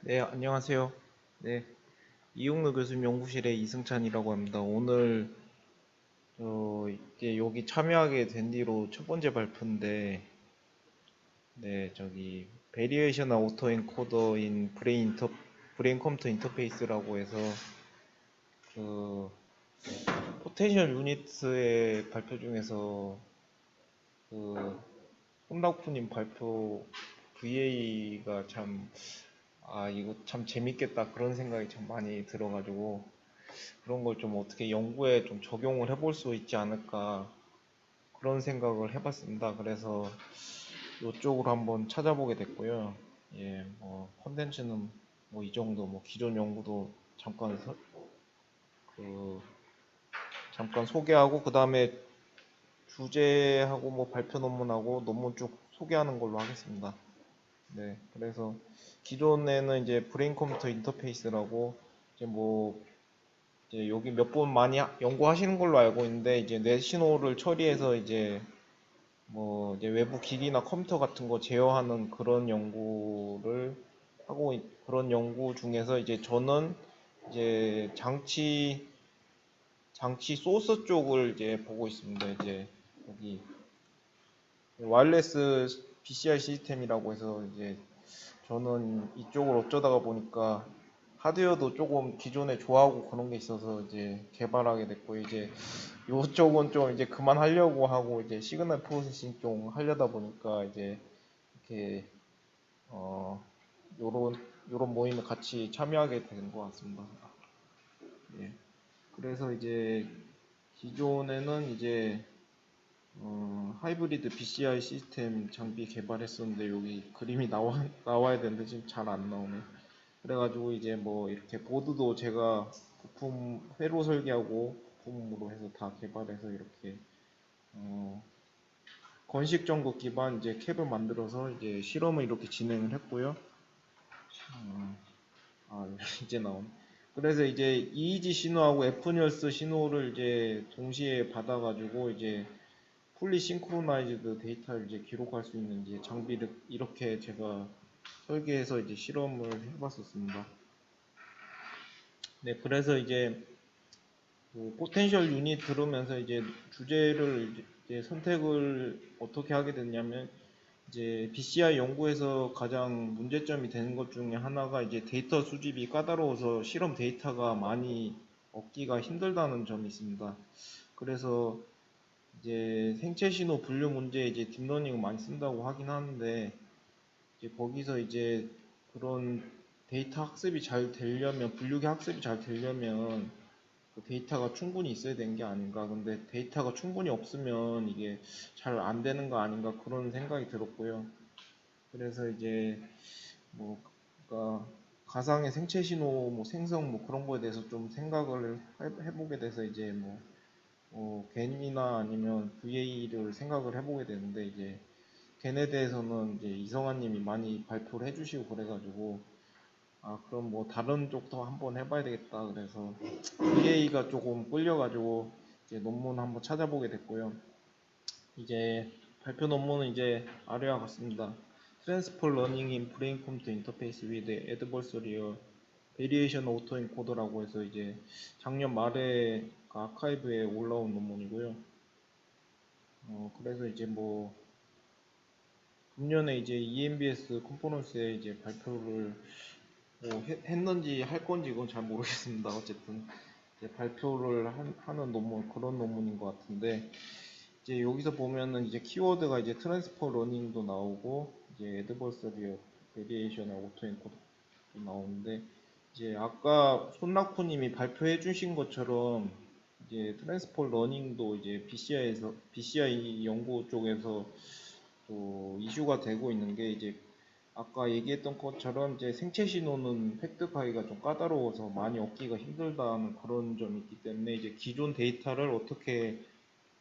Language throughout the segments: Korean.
네, 안녕하세요. 네, 이용루 교수님 연구실의 이승찬이라고 합니다. 오늘 이제 여기 참여하게 된 뒤로 첫 번째 발표인데, 네, 저기 Variational Autoencoder in Brain Computer Interface라고 해서 그 포텐셜 유닛의 발표 중에서 그 혼라프님 발표 VA가 참, 이거 참 재밌겠다 그런 생각이 참 많이 들어가지고 그런 걸 좀 어떻게 연구에 좀 적용을 해볼 수 있지 않을까 그런 생각을 해봤습니다. 그래서 이쪽으로 한번 찾아보게 됐고요. 예, 뭐 컨텐츠는 뭐 이 정도, 뭐 기존 연구도 그 잠깐 소개하고 그 다음에 주제하고 뭐 발표 논문하고 논문 쭉 소개하는 걸로 하겠습니다. 네, 그래서 기존에는 이제 브레인 컴퓨터 인터페이스라고 이제 뭐 이제 여기 몇 분 많이 연구하시는 걸로 알고 있는데 이제 뇌 신호를 처리해서 이제 뭐 이제 외부 기기나 컴퓨터 같은 거 제어하는 그런 연구를 그런 연구 중에서 이제 저는 이제 장치 소스 쪽을 이제 보고 있습니다. 이제 여기 와이어리스 BCI 시스템이라고 해서 이제 저는 이쪽을 어쩌다가 보니까 하드웨어도 조금 기존에 좋아하고 그런 게 있어서 이제 개발하게 됐고 이제 요쪽은 좀 이제 그만하려고 하고 이제 시그널 프로세싱 좀 하려다 보니까 이제 이렇게 어 요런 모임에 같이 참여하게 된 것 같습니다. 예. 그래서 이제 기존에는 이제 하이브리드 BCI 시스템 장비 개발했었는데 여기 그림이 나와야 되는데 지금 잘 안 나오네. 그래가지고 이제 뭐 이렇게 보드도 제가 부품 회로 설계하고 부품으로 해서 다 개발해서 이렇게 어, 건식 전구 기반 이제 캡을 만들어서 이제 실험을 이렇게 진행을 했고요. 어, 이제 나온. 그래서 이제 EEG 신호하고 F뉴스 신호를 이제 동시에 받아가지고 이제 풀리 싱크로나이즈드 데이터를 이제 기록할 수 있는 이제 장비를 이렇게 제가 설계해서 이제 실험을 해봤었습니다. 네, 그래서 이제 그 포텐셜 유닛 들으면서 이제 주제를 이제 선택을 어떻게 하게 됐냐면 이제 BCI 연구에서 가장 문제점이 되는 것 중에 하나가 이제 데이터 수집이 까다로워서 실험 데이터가 많이 얻기가 힘들다는 점이 있습니다. 그래서 이제 생체 신호 분류 문제에 이제 딥러닝을 많이 쓴다고 하긴 하는데 이제 거기서 이제 그런 데이터 학습이 잘 되려면 분류기 학습이 잘 되려면 그 데이터가 충분히 있어야 되는 게 아닌가. 근데 데이터가 충분히 없으면 이게 잘 안 되는 거 아닌가 그런 생각이 들었고요. 그래서 이제 뭐 그러니까 가상의 생체 신호 뭐 생성 뭐 그런 거에 대해서 좀 생각을 해보게 돼서 이제 겐이나 아니면 VA를 생각을 해보게 되는데 이제 겐에 대해서는 이제 이성환님이 많이 발표를 해주시고 그래가지고 그럼 뭐 다른 쪽도 한번 해봐야 되겠다 그래서 VA가 조금 끌려가지고 이제 논문 한번 찾아보게 됐고요. 이제 발표 논문은 이제 아래와 같습니다. Transfer Learning in Brain Computer Interface with Adversarial Variation Autoencoder라고 해서 이제 작년 말에 그 아카이브에 올라온 논문이고요. 그래서 이제 뭐 금년에 이제 EMBS 컨퍼런스에 이제 발표를 했는지 할 건지 이건 잘 모르겠습니다. 어쨌든 이제 발표를 하는 논문 그런 논문인 것 같은데 이제 여기서 보면은 이제 키워드가 이제 트랜스퍼 러닝도 나오고 이제 애드버서리어 베리에이션하고 오토엔코드도 나오는데 이제 아까 손락프님이 발표해 주신 것처럼 이제 트랜스퍼 러닝도 이제 BCI 연구 쪽에서 또 이슈가 되고 있는 게 이제 아까 얘기했던 것처럼 이제 생체 신호는 획득하기가 좀 까다로워서 많이 얻기가 힘들다는 그런 점이 있기 때문에 이제 기존 데이터를 어떻게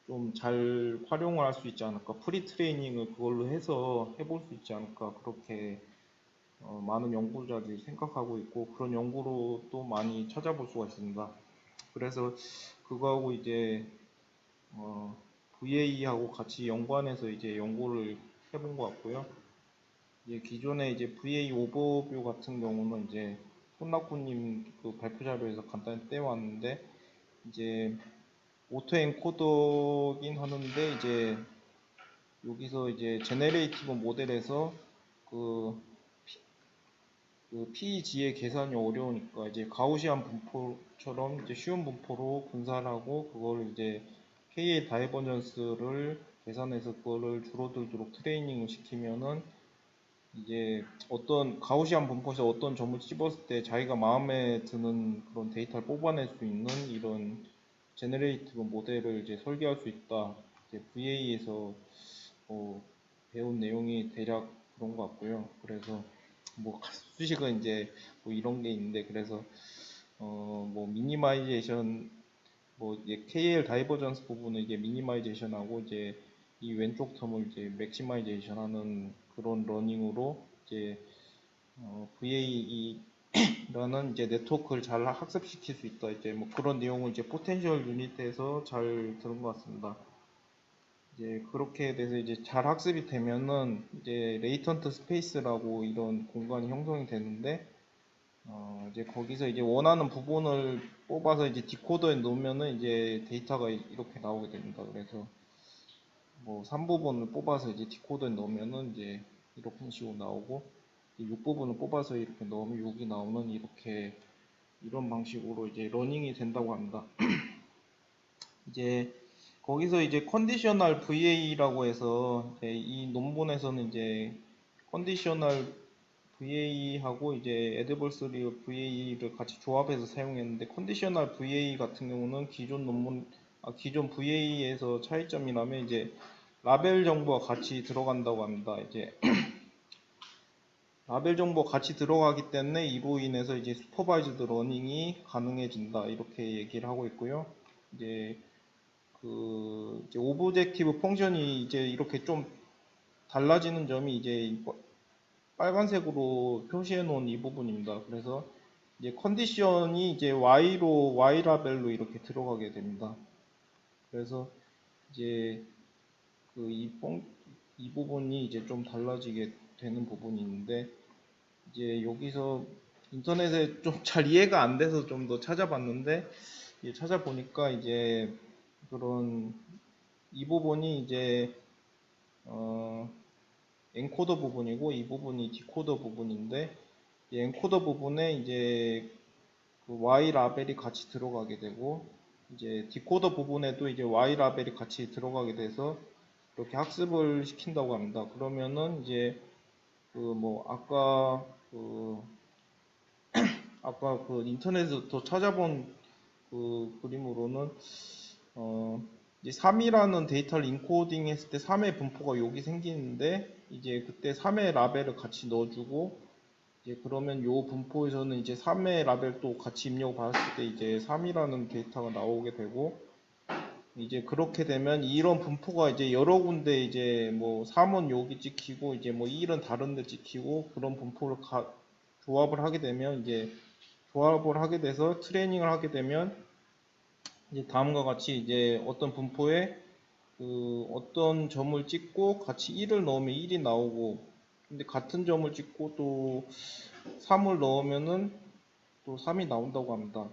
좀 잘 활용을 할 수 있지 않을까 프리 트레이닝을 그걸로 해서 해볼 수 있지 않을까 그렇게 많은 연구자들이 생각하고 있고 그런 연구로 또 많이 찾아볼 수가 있습니다. 그래서 그거하고 이제 VA하고 같이 연관해서 이제 연구를 해본 것 같고요. 이제 기존의 이제 VA 오버뷰 같은 경우는 이제 손낙구님 그 발표 자료에서 간단히 떼왔는데 이제 오토 엔코더긴 하는데 이제 여기서 이제 제네레이티브 모델에서 그, 그 PEG의 계산이 어려우니까 이제 가우시안 분포처럼 이제 쉬운 분포로 분산하고 그걸 이제 KA 다이버전스를 계산해서 그거를 줄어들도록 트레이닝을 시키면은 이제 어떤 가우시안 분포에서 어떤 점을 찝었을 때 자기가 마음에 드는 그런 데이터를 뽑아낼 수 있는 이런 제너레이티브 모델을 이제 설계할 수 있다. 이제 VA에서 배운 내용이 대략 그런 것 같고요. 그래서 뭐 수식은 이제 뭐 이런 게 있는데 그래서 뭐 미니마이제이션 뭐 이제 KL 다이버전스 부분은 이제 미니마이제이션하고 이제 이 왼쪽 텀을 이제 맥시마이제이션 하는 그런 러닝으로 이제 VAE라는 이제 네트워크를 잘 학습시킬 수 있다. 이제 뭐 그런 내용을 이제 포텐셜 유닛에서 잘 들은 것 같습니다. 이제 그렇게 돼서 이제 잘 학습이 되면은 이제 레이턴트 스페이스라고 이런 공간이 형성이 되는데 이제 거기서 이제 원하는 부분을 뽑아서 이제 디코더에 넣으면은 이제 데이터가 이렇게 나오게 됩니다. 그래서 뭐 3부분을 뽑아서 이제 디코더에 넣으면은 이제 이렇게 식으로 나오고 6부분을 뽑아서 이렇게 넣으면 6이 나오는 이렇게 이런 방식으로 이제 러닝이 된다고 합니다. 이제 거기서 이제 컨디셔널 VA라고 해서 이제 이 논문에서는 이제 컨디셔널 VA하고 이제 애드버서리 VA를 같이 조합해서 사용했는데 컨디셔널 VA 같은 경우는 기존 VA에서 차이점이라면 이제 라벨 정보가 같이 들어간다고 합니다. 이제 라벨 정보 같이 들어가기 때문에 이로 인해서 이제 슈퍼바이즈드 러닝이 가능해진다 이렇게 얘기를 하고 있고요. 이제 이제 오브젝티브 펑션이 이제 이렇게 좀 달라지는 점이 이제 빨간색으로 표시해 놓은 이 부분입니다. 그래서 이제 컨디션이 이제 Y 라벨로 이렇게 들어가게 됩니다. 그래서 이제 이 부분이 이제 좀 달라지게 되는 부분이 있는데 이제 여기서 인터넷에 좀 잘 이해가 안 돼서 좀 더 찾아봤는데 찾아보니까 이제 그런 이 부분이 이제 엔코더 부분이고 이 부분이 디코더 부분인데 이 엔코더 부분에 이제 그 Y 라벨이 같이 들어가게 되고 이제 디코더 부분에도 이제 Y 라벨이 같이 들어가게 돼서 이렇게 학습을 시킨다고 합니다. 그러면은 이제 그 뭐 아까 그 인터넷에서 찾아본 그 그림으로는 이제 3이라는 데이터를 인코딩 했을 때 3의 분포가 여기 생기는데 이제 그때 3의 라벨을 같이 넣어주고 이제 그러면 요 분포에서는 이제 3의 라벨도 같이 입력을 받았을 때 이제 3이라는 데이터가 나오게 되고 이제 그렇게 되면 이런 분포가 이제 여러 군데 이제 뭐 3은 여기 찍히고 이제 뭐 1은 다른 데 찍히고 그런 분포를 조합을 하게 되면 이제 조합을 하게 돼서 트레이닝을 하게 되면 이제 다음과 같이 이제 어떤 분포에 어떤 점을 찍고 같이 1을 넣으면 1이 나오고 근데 같은 점을 찍고 또 3을 넣으면은 또 3이 나온다고 합니다.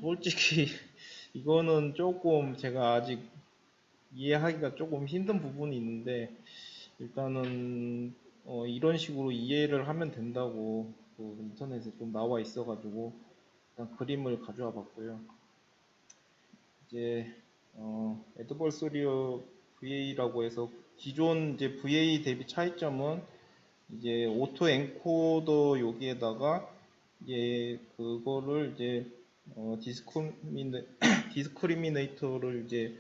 솔직히 이거는 조금 제가 아직 이해하기가 조금 힘든 부분이 있는데 일단은 이런 식으로 이해를 하면 된다고 인터넷에 좀 나와 있어가지고 일단 그림을 가져와 봤고요. 이제 애드버서리어 VA라고 해서 기존 이제 VA 대비 차이점은 이제 오토 엔코더 여기에다가 이제 그거를 이제 디스크리미네이터를 이제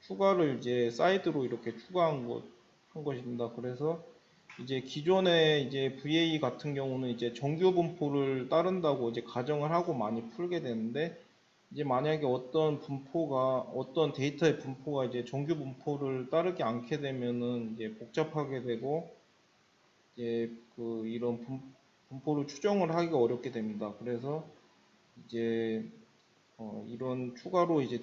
추가를 이제 사이드로 이렇게 한 것입니다. 그래서 이제 기존의 이제 VA 같은 경우는 이제 정규 분포를 따른다고 이제 가정을 하고 많이 풀게 되는데 이제 만약에 어떤 데이터의 분포가 이제 정규 분포를 따르지 않게 되면은 이제 복잡하게 되고 이제 이런 분포를 추정을 하기가 어렵게 됩니다. 그래서 이제 이런 추가로 이제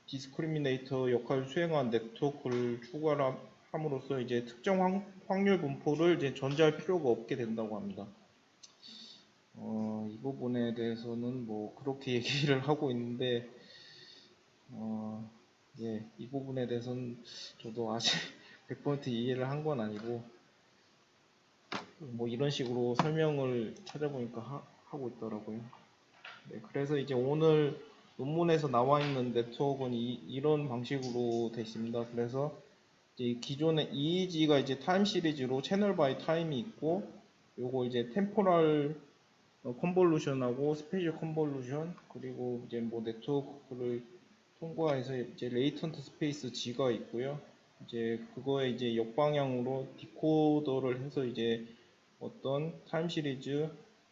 디스크리미네이터 역할을 수행한 네트워크를 추가를 함으로써 이제 특정 확률 분포를 이제 전제할 필요가 없게 된다고 합니다. 이 부분에 대해서는 뭐 그렇게 얘기를 하고 있는데, 예, 이 부분에 대해서는 저도 아직 100% 이해를 한 건 아니고, 뭐 이런 식으로 설명을 찾아보니까 하고 있더라고요. 네, 그래서 이제 오늘 논문에서 나와 있는 네트워크는 이런 방식으로 되어 있습니다. 그래서 이제 기존의 EEG가 이제 타임 시리즈로 채널 바이 타임이 있고, 요거 이제 템포럴 컨볼루션하고 스페이셜 컨볼루션, 그리고 이제 뭐 네트워크를 통과해서 이제 레이턴트 스페이스 G가 있고요. 이제 그거에 이제 역방향으로 디코더를 해서 이제 어떤 타임 시리즈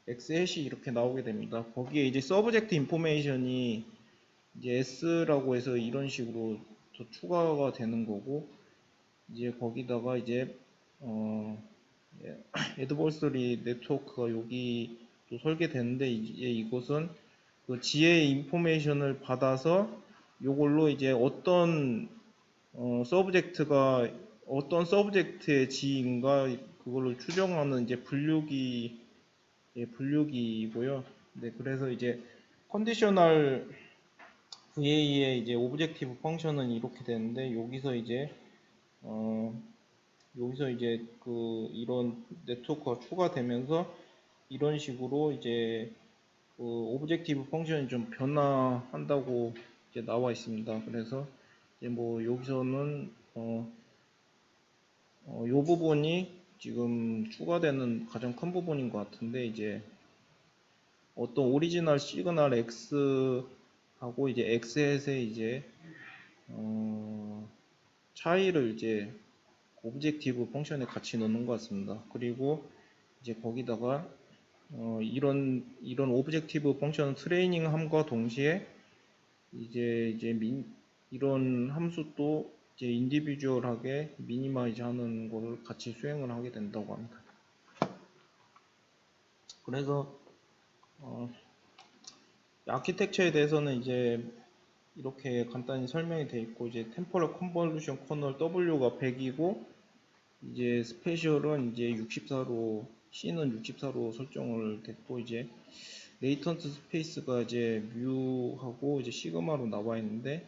X 해시 이렇게 나오게 됩니다. 거기에 이제 서브젝트 인포메이션이 이제 S라고 해서 이런 식으로 더 추가가 되는 거고, 이제 거기다가 이제 애드버서리 네트워크가 여기 또 설계되는데, 이제 이것은 그 지의 인포메이션을 받아서 요걸로 이제 어떤 서브젝트가 어떤 서브젝트의 지인가 그걸로 추정하는 이제 분류기, 예, 분류기이고요. 네, 그래서 이제 컨디셔널 VA의 이제 오브젝티브 펑션은 이렇게 되는데, 여기서 이제 그 이런 네트워크가 추가되면서 이런 식으로 이제 그 오브젝티브 펑션이 좀 변화한다고 이제 나와 있습니다. 그래서 이제 뭐 여기서는 요 부분이 지금 추가되는 가장 큰 부분인 것 같은데, 이제 어떤 오리지널 시그널 X하고 이제 X햇의 이제 차이를 이제 오브젝티브 펑션에 같이 넣는 것 같습니다. 그리고 이제 거기다가 이런 오브젝티브 펑션 트레이닝 함과 동시에 이제 이런 함수도 이제 인디비주얼하게 미니마이즈 하는 걸 같이 수행을 하게 된다고 합니다. 그래서 아키텍처에 대해서는 이제 이렇게 간단히 설명이 되어 있고, 이제 템포럴 컨볼루션 커널 W가 100이고, 이제 스페셜은 이제 64로, C는 64로 설정을 됐고, 이제 레이턴트 스페이스가 이제 뮤하고 이제 시그마로 나와 있는데,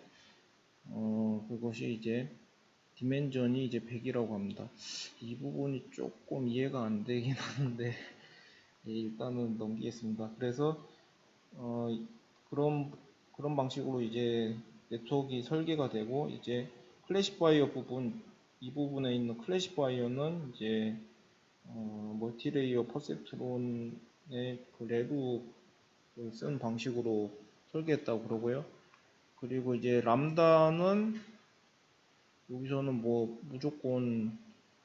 그것이 이제 디멘전이 이제 100이라고 합니다. 이 부분이 조금 이해가 안 되긴 하는데, 예, 일단은 넘기겠습니다. 그래서 그런 방식으로 이제 네트워크가 설계가 되고, 이제 클래시파이어 부분, 이 부분에 있는 클래시파이어는 이제 멀티레이어 퍼셉트론의 그 레루를 쓴 방식으로 설계했다고 그러고요. 그리고 이제 람다는 여기서는 뭐 무조건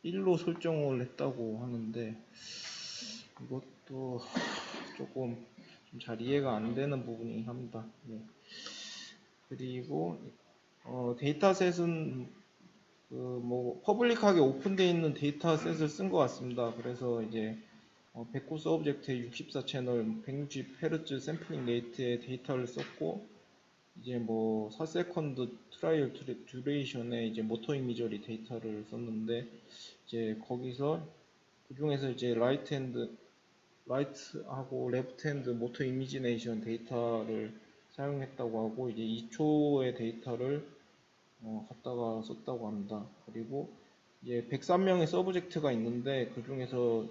1로 설정을 했다고 하는데, 이것도 조금 좀 잘 이해가 안 되는 부분이긴 합니다. 네. 그리고 데이터셋은 그 뭐 퍼블릭하게 오픈되어 있는 데이터셋을 쓴 것 같습니다. 그래서 이제 109스 오브젝트의 64 채널 160Hz 샘플링 레이트의 데이터를 썼고, 이제 뭐 4세컨드 트라이얼 듀레이션의 이제 모터 이미저리 데이터를 썼는데, 이제 거기서 그 중에서 이제 라이트하고 레프트 핸드 모터 이미지네이션 데이터를 사용했다고 하고, 이제 2초의 데이터를 갖다가 썼다고 합니다. 그리고 이제 103명의 서브젝트가 있는데, 그 중에서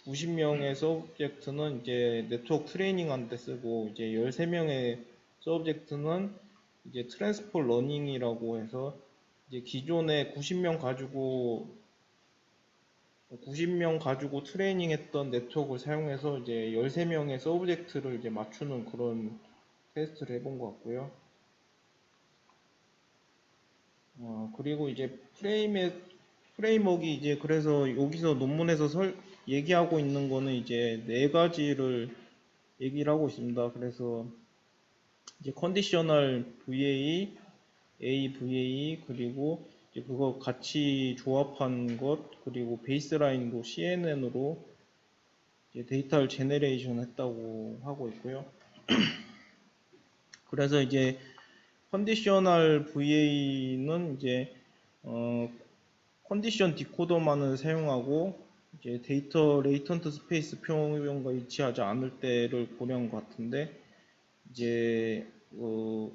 90명의 서브젝트는 이제 네트워크 트레이닝 하는 데 쓰고, 이제 13명의 서브젝트는 이제 트랜스포 러닝이라고 해서 이제 기존에 90명 가지고 트레이닝 했던 네트워크를 사용해서 이제 13명의 서브젝트를 이제 맞추는 그런 테스트를 해본 것 같고요. 그리고 이제 프레임워크가 이제, 그래서 여기서 논문에서 얘기하고 있는 거는 이제 네 가지를 얘기를 하고 있습니다. 그래서 이제 컨디셔널 VA, AVA, 그리고 이제 그거 같이 조합한 것, 그리고 베이스라인도 CNN으로 이제 데이터를 제너레이션 했다고 하고 있고요. 그래서 이제 컨디셔널 VA는 이제 컨디션 디코더만을 사용하고 이제 데이터 레이턴트 스페이스 표현과 일치하지 않을 때를 고려한 것 같은데 이제 그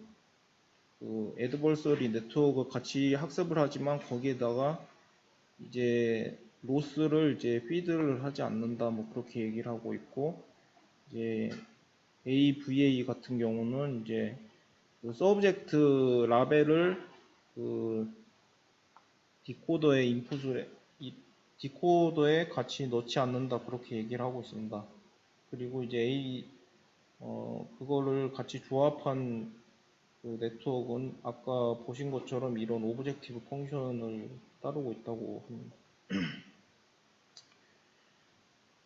애드버서리 네트워크 같이 학습을 하지만 거기에다가 이제 로스를 이제 피드를 하지 않는다 뭐 그렇게 얘기를 하고 있고 이제 AVA 같은 경우는 이제 그 서브젝트 라벨을 그 디코더에 인풋을 디코더에 같이 넣지 않는다 그렇게 얘기를 하고 있습니다. 그리고 이제 그거를 같이 조합한 그 네트워크는 아까 보신 것처럼 이런 오브젝티브 펑션을 따르고 있다고 합니다.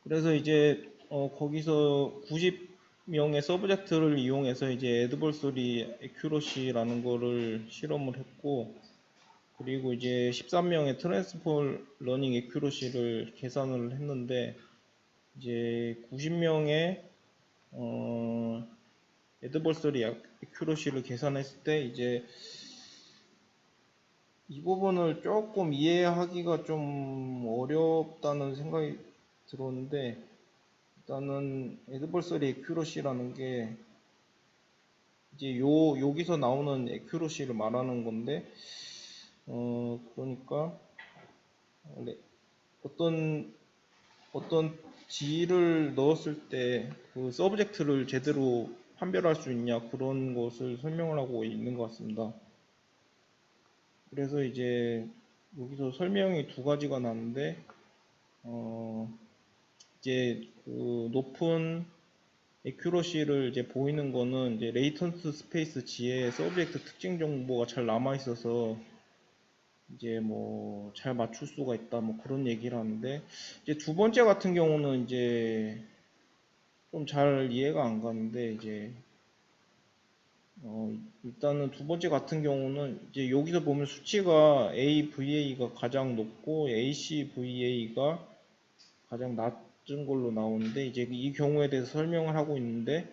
그래서 이제 거기서 90명의 서브젝트를 이용해서 이제 애드버서리 에큐러시라는 거를 실험을 했고 그리고 이제 13명의 트랜스폴 러닝 에큐러시를 계산을 했는데 이제 90명의 애드버서리 에큐러시를 계산했을 때 이제 이 부분을 조금 이해하기가 좀 어렵다는 생각이 들었는데 일단은 애드버서리 에큐러시라는 게 이제 여기서 나오는 에큐러시를 말하는 건데 그러니까 어떤 지를 넣었을 때 그 서브젝트를 제대로 판별할 수 있냐 그런 것을 설명을 하고 있는 것 같습니다. 그래서 이제 여기서 설명이 두 가지가 나는데 이제 그 높은 에큐러시를 이제 보이는 거는 이제 레이턴트 스페이스 지에 서브젝트 특징 정보가 잘 남아 있어서 이제 뭐 잘 맞출 수가 있다 뭐 그런 얘기를 하는데 이제 두 번째 같은 경우는 이제 좀 잘 이해가 안 가는데 이제 일단은 두 번째 같은 경우는 이제 여기서 보면 수치가 AVA가 가장 높고 ACVA가 가장 낮은 걸로 나오는데 이제 이 경우에 대해서 설명을 하고 있는데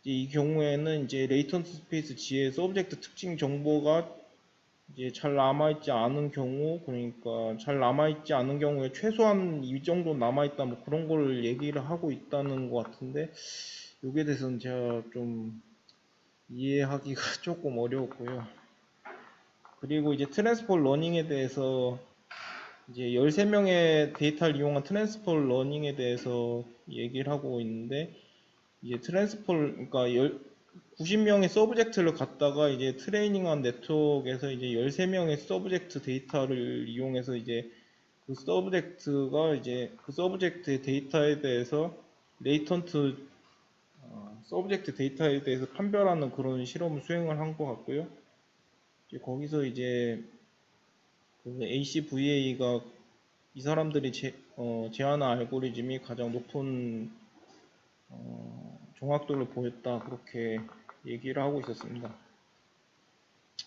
이제 이 경우에는 이제 레이턴트 스페이스 G의 서브젝트 특징 정보가 이제 잘 남아있지 않은 경우 그러니까 잘 남아있지 않은 경우에 최소한 이 정도 남아있다 뭐 그런 걸 얘기를 하고 있다는 것 같은데 여기에 대해서는 제가 좀 이해하기가 조금 어려웠고요. 그리고 이제 트랜스폴 러닝에 대해서 이제 13명의 데이터를 이용한 트랜스폴 러닝에 대해서 얘기를 하고 있는데 이제 트랜스폴 그러니까 90명의 서브젝트를 갖다가 이제 트레이닝한 네트워크에서 이제 13명의 서브젝트 데이터를 이용해서 이제 그 서브젝트가 이제 그 서브젝트의 데이터에 대해서 레이턴트 서브젝트 데이터에 대해서 판별하는 그런 실험을 수행을 한 것 같고요. 이제 거기서 이제 그 ACVA가 이 사람들이 제안한 알고리즘이 가장 높은 정확도를 보였다 그렇게 얘기를 하고 있었습니다.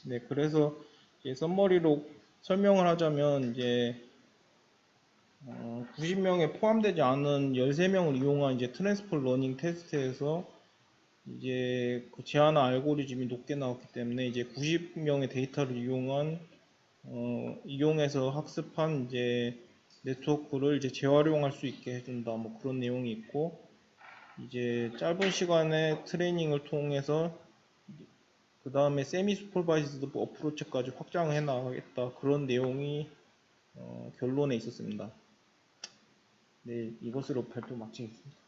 네, 그래서 이제 썸머리로 설명을 하자면 이제 90명에 포함되지 않은 13명을 이용한 이제 트랜스폴 러닝 테스트에서 이제 그 제안한 알고리즘이 높게 나왔기 때문에 이제 90명의 데이터를 이용해서 학습한 이제 네트워크를 이제 재활용할 수 있게 해준다 뭐 그런 내용이 있고 이제 짧은 시간에 트레이닝을 통해서 그 다음에 세미 슈퍼바이즈드 어프로치까지 확장해 나가겠다 그런 내용이 결론에 있었습니다. 네, 이것으로 발표 마치겠습니다.